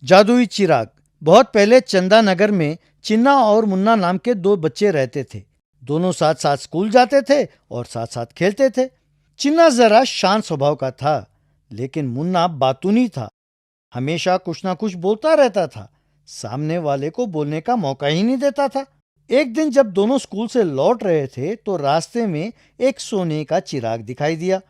जादुई चिराग। बहुत पहले चंदा नगर में चिन्ना और मुन्ना नाम के दो बच्चे रहते थे। दोनों साथ साथ स्कूल जाते थे और साथ साथ खेलते थे। चिन्ना जरा शांत स्वभाव का था, लेकिन मुन्ना बातूनी था। हमेशा कुछ ना कुछ बोलता रहता था, सामने वाले को बोलने का मौका ही नहीं देता था। एक दिन जब दोनों स्कूल से लौट रहे थे तो रास्ते में एक सोने का चिराग दिखाई दिया।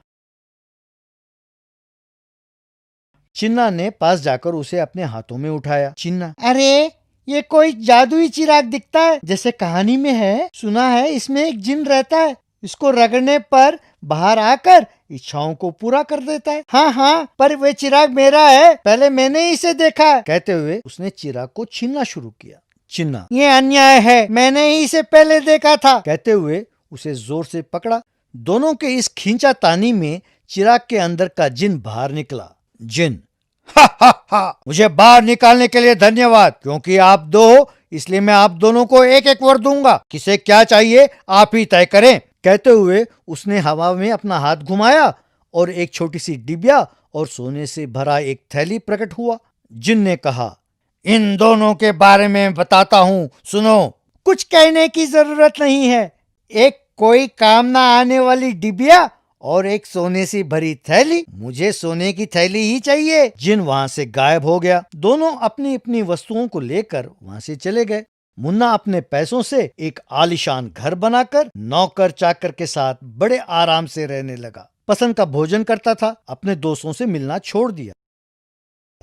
चिन्ना ने पास जाकर उसे अपने हाथों में उठाया। चिन्ना, अरे ये कोई जादुई चिराग दिखता है, जैसे कहानी में है। सुना है इसमें एक जिन रहता है, इसको रगड़ने पर बाहर आकर इच्छाओं को पूरा कर देता है। हाँ हाँ, पर वे चिराग मेरा है, पहले मैंने ही इसे देखा है। कहते हुए उसने चिराग को छीनना शुरू किया। चिन्ना, ये अन्याय है, मैंने ही इसे पहले देखा था। कहते हुए उसे जोर से पकड़ा। दोनों के इस खींचातानी में चिराग के अंदर का जिन बाहर निकला। जिन, हा हा हा, मुझे बाहर निकालने के लिए धन्यवाद। क्योंकि आप दो हो, इसलिए मैं आप दोनों को एक एक वर दूंगा। किसे क्या चाहिए आप ही तय करें। कहते हुए उसने हवा में अपना हाथ घुमाया और एक छोटी सी डिबिया और सोने से भरा एक थैली प्रकट हुआ। जिन ने कहा, इन दोनों के बारे में बताता हूँ, सुनो। कुछ कहने की जरूरत नहीं है। एक कोई काम ना आने वाली डिबिया और एक सोने से भरी थैली। मुझे सोने की थैली ही चाहिए। जिन वहां से गायब हो गया। दोनों अपनी अपनी वस्तुओं को लेकर वहां से चले गए। मुन्ना अपने पैसों से एक आलीशान घर बनाकर नौकर चाकर के साथ बड़े आराम से रहने लगा। पसंद का भोजन करता था। अपने दोस्तों से मिलना छोड़ दिया।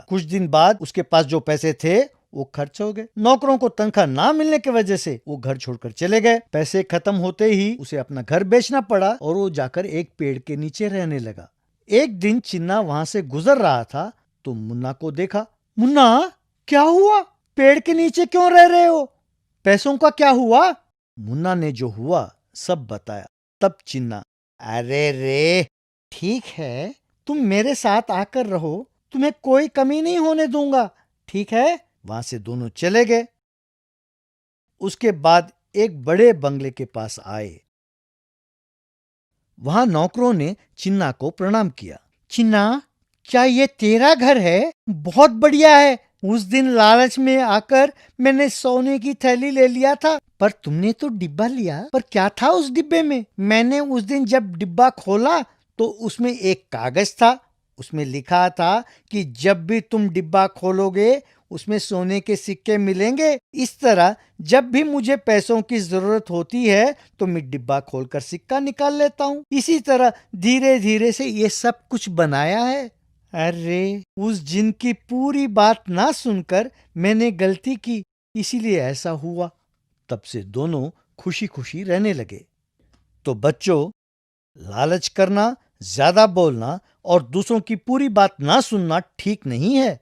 कुछ दिन बाद उसके पास जो पैसे थे वो खर्च हो गए। नौकरों को तनख्वाह ना मिलने की वजह से वो घर छोड़कर चले गए। पैसे खत्म होते ही उसे अपना घर बेचना पड़ा और वो जाकर एक पेड़ के नीचे रहने लगा। एक दिन चिन्ना वहां से गुजर रहा था तो मुन्ना को देखा। मुन्ना, क्या हुआ? पेड़ के नीचे क्यों रह रहे हो? पैसों का क्या हुआ? मुन्ना ने जो हुआ सब बताया। तब चिन्ना, अरे रे, ठीक है, तुम मेरे साथ आकर रहो, तुम्हें कोई कमी नहीं होने दूंगा, ठीक है? वहां से दोनों चले गए। उसके बाद एक बड़े बंगले के पास आए। वहां नौकरों ने चिन्ना को प्रणाम किया। चिन्ना, क्या ये तेरा घर है? बहुत बढ़िया है। उस दिन लालच में आकर मैंने सोने की थैली ले लिया था, पर तुमने तो डिब्बा लिया। पर क्या था उस डिब्बे में? मैंने उस दिन जब डिब्बा खोला तो उसमें एक कागज था। उसमें लिखा था कि जब भी तुम डिब्बा खोलोगे उसमें सोने के सिक्के मिलेंगे। इस तरह जब भी मुझे पैसों की जरूरत होती है तो मैं डिब्बा खोलकर सिक्का निकाल लेता हूँ। इसी तरह धीरे धीरे से ये सब कुछ बनाया है। अरे, उस जिन की पूरी बात ना सुनकर मैंने गलती की, इसीलिए ऐसा हुआ। तब से दोनों खुशी खुशी रहने लगे। तो बच्चों, लालच करना, ज्यादा बोलना और दूसरों की पूरी बात ना सुनना ठीक नहीं है।